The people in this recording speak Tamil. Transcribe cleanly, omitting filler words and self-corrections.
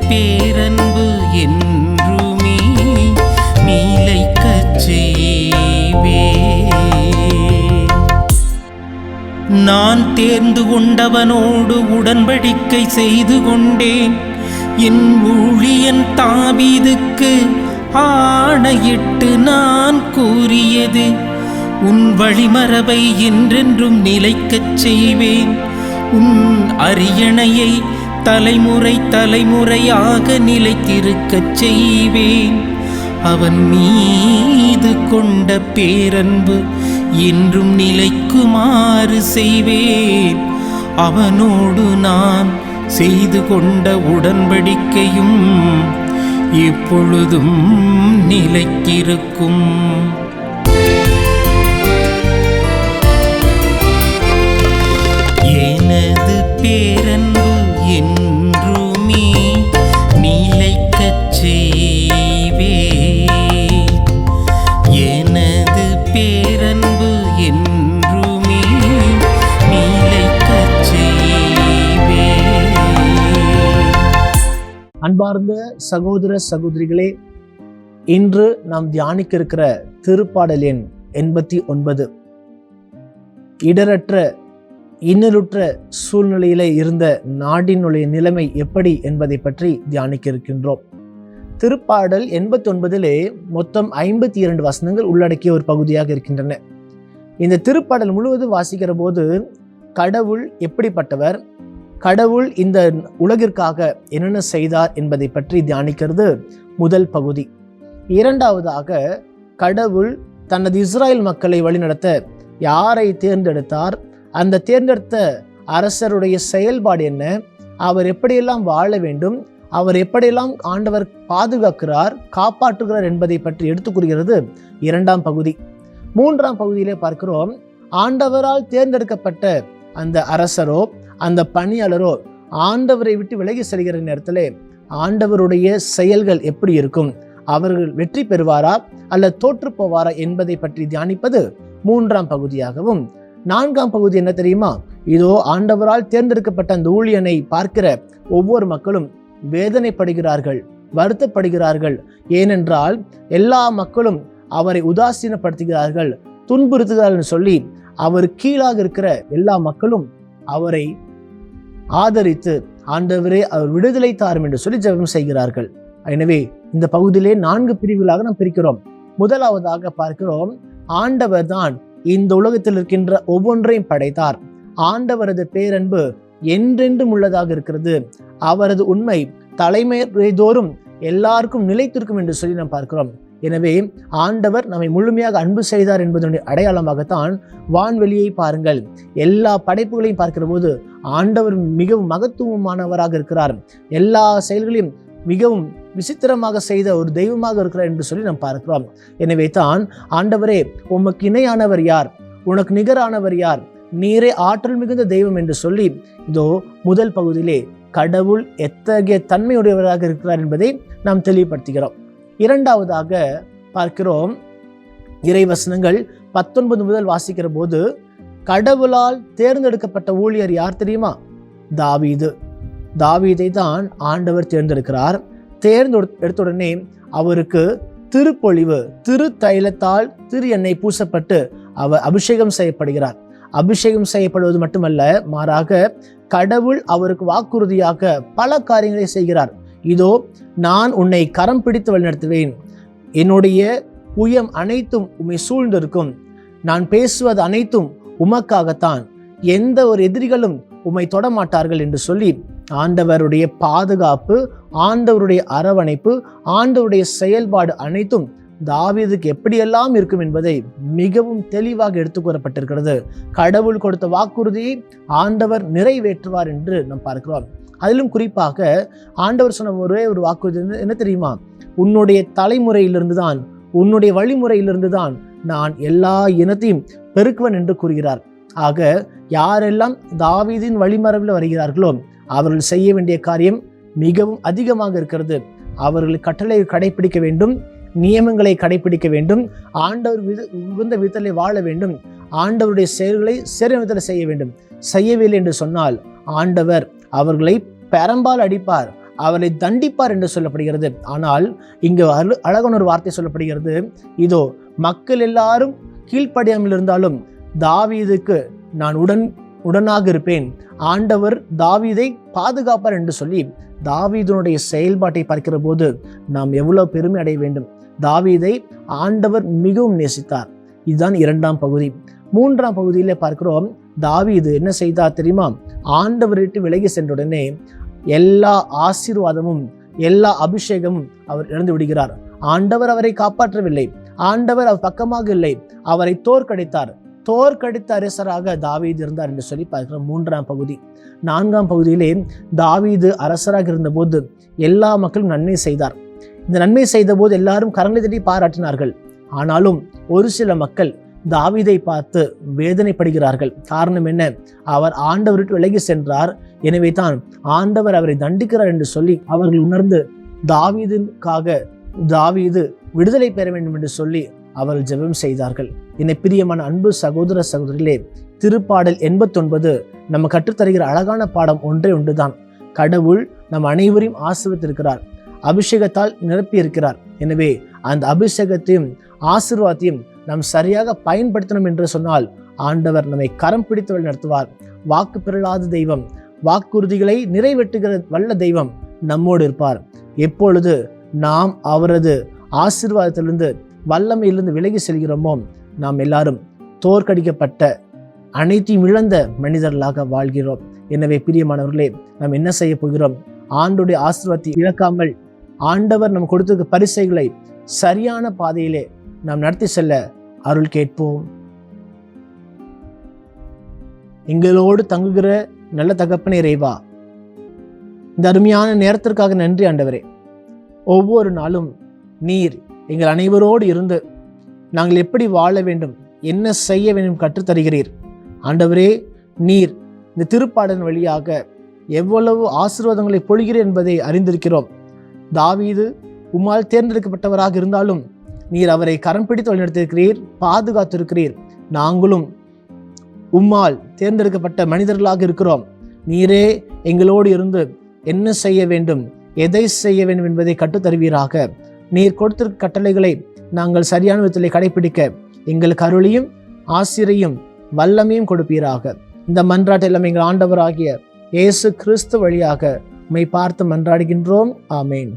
பேரன்பு என்றுமே நிலைக்கச் செய்வேன். நான் தேர்ந்து கொண்டவனோடு உடன்படிக்கை செய்து கொண்டேன். என் ஊழியன் தாவீதுக்கு ஆணையிட்டு நான் கூறியது, உன் வழிமரபை என்றென்றும் நிலைக்கச் செய்வேன். உன் அரியணையை தலைமுறை தலைமுறையாக நிலைத்திருக்கச் செய்வேன். அவன் மீது கொண்ட பேரன்பு என்றும் நிலைக்குமாறு செய்வேன். அவனோடு நான் செய்து கொண்ட உடன்படிக்கையும் எப்பொழுதும் நிலைத்திருக்கும். எனது பேரன்பு என்றுமே நிலைக்கச் செய்வேன். எனது பேரன்பு என்றுமே நிலைக்கச் செய்வேன். அன்பார்ந்த சகோதர சகோதரிகளே, இன்று நாம் தியானிக்க இருக்கிற திருப்பாடல் எண் 89 இடரற்ற இன்னலுற்ற சூழ்நிலையில இருந்த நாட்டினுடைய நிலைமை எப்படி என்பதை பற்றி தியானிக்க இருக்கின்றோம். திருப்பாடல் 89 மொத்தம் 52 வசனங்கள் உள்ளடக்கிய ஒரு பகுதியாக இருக்கின்றன. இந்த திருப்பாடல் முழுவதும் வாசிக்கிற போது கடவுள் எப்படிப்பட்டவர், கடவுள் இந்த உலகிற்காக என்னென்ன செய்தார் என்பதை பற்றி தியானிக்கிறது முதல் பகுதி. இரண்டாவதாக கடவுள் தனது இஸ்ராயல் மக்களை வழிநடத்த யாரை தேர்ந்தெடுத்தார், அந்த தேர்ந்தெடுத்த அரசருடைய செயல்பாடு என்ன, அவர் எப்படியெல்லாம் வாழ வேண்டும், அவர் எப்படியெல்லாம் ஆண்டவர் பாதுகாக்கிறார் காப்பாற்றுகிறார் என்பதை பற்றி எடுத்துக் கூறுகிறது இரண்டாம் பகுதி. மூன்றாம் பகுதியிலே பார்க்கிறோம், ஆண்டவரால் தேர்ந்தெடுக்கப்பட்ட அந்த அரசரோ அந்த பணியாளரோ ஆண்டவரை விட்டு விலகி செல்கிற நேரத்திலே ஆண்டவருடைய செயல்கள் எப்படி இருக்கும், அவர்கள் வெற்றி பெறுவாரா அல்ல தோற்று போவாரா என்பதை பற்றி தியானிப்பது மூன்றாம் பகுதியாகவும், நான்காம் பகுதி என்ன தெரியுமா, இதோ ஆண்டவரால் தேர்ந்தெடுக்கப்பட்ட அந்த ஊழியனை பார்க்கிற ஒவ்வொரு மக்களும் வேதனைப்படுகிறார்கள், வருத்தப்படுகிறார்கள். ஏனென்றால் எல்லா மக்களும் அவரை உதாசீனப்படுத்துகிறார்கள், துன்புறுத்துகிறார்கள் சொல்லி அவர் கீழாக இருக்கிற எல்லா மக்களும் அவரை ஆதரித்து ஆண்டவரே அவர் விடுதலை தாரும் என்று சொல்லி ஜெபம் செய்கிறார்கள். எனவே இந்த பகுதியிலே 4 பிரிவுகளாக நாம் பிரிக்கிறோம். முதலாவதாக பார்க்கிறோம், ஆண்டவர் தான் இந்த உலகத்தில் இருக்கின்ற ஒவ்வொன்றையும் படைத்தார். ஆண்டவரது பேரன்பு என்றென்றும் உள்ளதாக இருக்கிறது. அவரது உண்மை தலைமுறை தோறும் எல்லாருக்கும் நிலைத்திருக்கும் என்று சொல்லி நாம் பார்க்கிறோம். எனவே ஆண்டவர் நம்மை முழுமையாக அன்பு செய்தார் என்பதனுடைய அடையாளமாகத்தான் வான்வெளியை பாருங்கள், எல்லா படைப்புகளையும் பார்க்கிற போது ஆண்டவர் மிகவும் மகத்துவமானவராக இருக்கிறார், எல்லா செயல்களையும் மிகவும் விசித்திரமாக செய்த ஒரு தெய்வமாக இருக்கிறார் என்று சொல்லி நாம் பார்க்கிறோம். எனவே தான் ஆண்டவரே உமக்கு இணையானவர் யார், உனக்கு நிகரானவர் யார், நீரே ஆற்றல் மிகுந்த தெய்வம் என்று சொல்லி இதோ முதல் பகுதியிலே கடவுள் எத்தகைய தன்மையுடையவராக இருக்கிறார் என்பதை நாம் தெளிவுபடுத்துகிறோம். இரண்டாவதாக பார்க்கிறோம், இறைவசனங்கள் 19 முதல் வாசிக்கிற போது கடவுளால் தேர்ந்தெடுக்கப்பட்ட ஊழியர் யார் தெரியுமா, தாவீது. தாவீதை தான் ஆண்டவர் தேர்ந்தெடுக்கிறார். தேர்ந்தெடுத்துடனே அவருக்கு திருப்பொழிவு, திரு தைலத்தால் திரு எண்ணெய் பூசப்பட்டு அவர் அபிஷேகம் செய்யப்படுகிறார். அபிஷேகம் செய்யப்படுவது மட்டுமல்ல, மாறாக கடவுள் அவருக்கு வாக்குறுதியாக பல காரியங்களை செய்கிறார். இதோ நான் உன்னை கரம் பிடித்து வழிநடத்துவேன், என்னுடைய புயம் அனைத்தும் உம்மை சூழ்ந்திருக்கும், நான் பேசுவது அனைத்தும் உமக்காகத்தான், எந்த ஒரு எதிரிகளும் உம்மை தொடமாட்டார்கள் என்று சொல்லி ஆண்டவருடைய பாதுகாப்பு, ஆண்டவருடைய அரவணைப்பு, ஆண்டவருடைய செயல்பாடு அனைத்தும் தாவீதுக்கு எப்படியெல்லாம் இருக்கும் என்பதை மிகவும் தெளிவாக எடுத்து கூறப்பட்டிருக்கிறது. கடவுள் கொடுத்த வாக்குறுதியை ஆண்டவர் நிறைவேற்றுவார் என்று நாம் பார்க்கிறோம். அதிலும் குறிப்பாக ஆண்டவர் சொன்ன ஒரே ஒரு வாக்குறுதி என்ன தெரியுமா, உன்னுடைய தலைமுறையிலிருந்து தான், உன்னுடைய வழிமுறையிலிருந்து தான் நான் எல்லா இனத்தையும் பெருக்குவன் என்று கூறுகிறார். ஆக யாரெல்லாம் தாவீதின் வழிமரபில் வருகிறார்களோ அவர்கள் செய்ய வேண்டிய காரியம் மிகவும் அதிகமாக இருக்கிறது. அவர்கள் கட்டளை கடைபிடிக்க வேண்டும், நியமங்களை கடைபிடிக்க வேண்டும், ஆண்டவர் உகந்த விதத்திலே வாழ வேண்டும், ஆண்டவருடைய செயல்களை சிறந்த விதத்தில் செய்ய வேண்டும். செய்யவில்லை என்று சொன்னால் ஆண்டவர் அவர்களை பெரம்பால் அடிப்பார், அவரை தண்டிப்பார் என்று சொல்லப்படுகிறது. ஆனால் இங்கு அழகான ஒரு வார்த்தை சொல்லப்படுகிறது, இதோ மக்கள் எல்லாரும் கீழ்ப்படியாமல் இருந்தாலும் தாவீதுக்கு நான் உடனாக இருப்பேன், ஆண்டவர் தாவீதை பாதுகாப்பார் என்று சொல்லி தாவீதுனுடைய செயல்பாட்டை பார்க்கிற போது நாம் எவ்வளவு பெருமை அடைய வேண்டும். தாவீதை ஆண்டவர் மிகவும் நேசித்தார். இதுதான் 2ஆம் பகுதி. 3ஆம் பகுதியிலே பார்க்கிறோம், தாவீது என்ன செய்தார் தெரியுமா? ஆண்டவர் விட்டு விலகி சென்றுடனே எல்லா ஆசீர்வாதமும் எல்லா அபிஷேகமும் அவர் இழந்து விடுகிறார். ஆண்டவர் அவரை காப்பாற்றவில்லை, ஆண்டவர் அவர் பக்கமாக இல்லை, அவரை தோற்கடித்த அரசராக தாவீது இருந்தார் என்று சொல்லி பார்க்கிறோம். 3ஆம் பகுதி. 4ஆம் பகுதியிலே தாவீது அரசராக இருந்தபோது எல்லா மக்களும் நன்மை செய்தார். இந்த நன்மை செய்த போது எல்லாரும் கரங்களை தட்டி பாராட்டினார்கள். ஆனாலும் ஒரு சில மக்கள் தாவீதை பார்த்து வேதனைப்படுகிறார்கள். காரணம் என்ன? அவர் ஆண்டவருக்கு விலகி சென்றார், எனவே தான் ஆண்டவர் அவரை தண்டிக்கிறார் என்று சொல்லி அவர்கள் உணர்ந்து தாவீது விடுதலை பெற வேண்டும் என்று சொல்லி அவர்கள் ஜெபம் செய்தார்கள். என்னை பிரியமான அன்பு சகோதர சகோதரிகளே, திருப்பாடல் 89 நம்ம கற்றுத்தருகிற அழகான பாடம் ஒன்றே ஒன்றுதான். கடவுள் நம் அனைவரையும் ஆசீர்வதித்திருக்கிறார், அபிஷேகத்தால் நிரப்பி இருக்கிறார். எனவே அந்த அபிஷேகத்தையும் ஆசீர்வாதத்தையும் நாம் சரியாக பயன்படுத்தணும் என்று சொன்னால் ஆண்டவர் நம்மை கரம் பிடித்து வழி நடத்துவார். வாக்கு பிறழாத தெய்வம், வாக்குறுதிகளை நிறைவேற்றுகிற வல்ல தெய்வம் நம்மோடு இருப்பார். எப்பொழுது நாம் அவரது ஆசீர்வாதத்திலிருந்து வல்லமையிலிருந்து விலகி செல்கிறோமோ நாம் எல்லாரும் தோற்கடிக்கப்பட்ட அனைத்தையும் இழந்த மனிதர்களாக வாழ்கிறோம். எனவே பிரியமானவர்களே, நாம் என்ன செய்ய போகிறோம்? ஆண்டோடைய ஆசீர்வாதத்தை இழக்காமல் ஆண்டவர் நம்ம கொடுத்திருக்க பரிசைகளை சரியான பாதையிலே நாம் நடத்தி செல்ல அருள் கேட்போம். எங்களோடு தங்குகிற நல்ல தகப்பனே இறைவா, இந்த அருமையான நேரத்திற்காக நன்றி ஆண்டவரே. ஒவ்வொரு நாளும் நீர் எங்கள் அனைவரோடு இருந்து நாங்கள் எப்படி வாழ வேண்டும், என்ன செய்ய வேண்டும் கற்றுத்தருகிறீர் ஆண்டவரே. நீர் இந்த திருப்பாடலின் வழியாக எவ்வளவு ஆசீர்வாதங்களை பொழிகிறீர் என்பதை அறிந்திருக்கிறோம். தாவீது உம்மால் தேர்ந்தெடுக்கப்பட்டவராக இருந்தாலும் நீர் அவரை கரம் பிடித்து வழிநடத்திருக்கிறீர், பாதுகாத்திருக்கிறீர். நாங்களும் உம்மால் தேர்ந்தெடுக்கப்பட்ட மனிதர்களாக இருக்கிறோம். நீரே எங்களோடு இருந்து என்ன செய்ய வேண்டும், எதை செய்ய வேண்டும் என்பதை கற்றுத்தருவீராக. நீர் கொடுத்திருக்க கட்டளைகளை நாங்கள் சரியான விதத்தில் கடைபிடிக்க எங்களுக்கு அருளையும் ஆசிரியையும் வல்லமையும் கொடுப்பீராக. இந்த மன்றாட்டை எல்லாம் எங்கள் ஆண்டவராகிய இயேசு கிறிஸ்து வழியாக உம்மை பார்த்து மன்றாடுகின்றோம். ஆமேன்.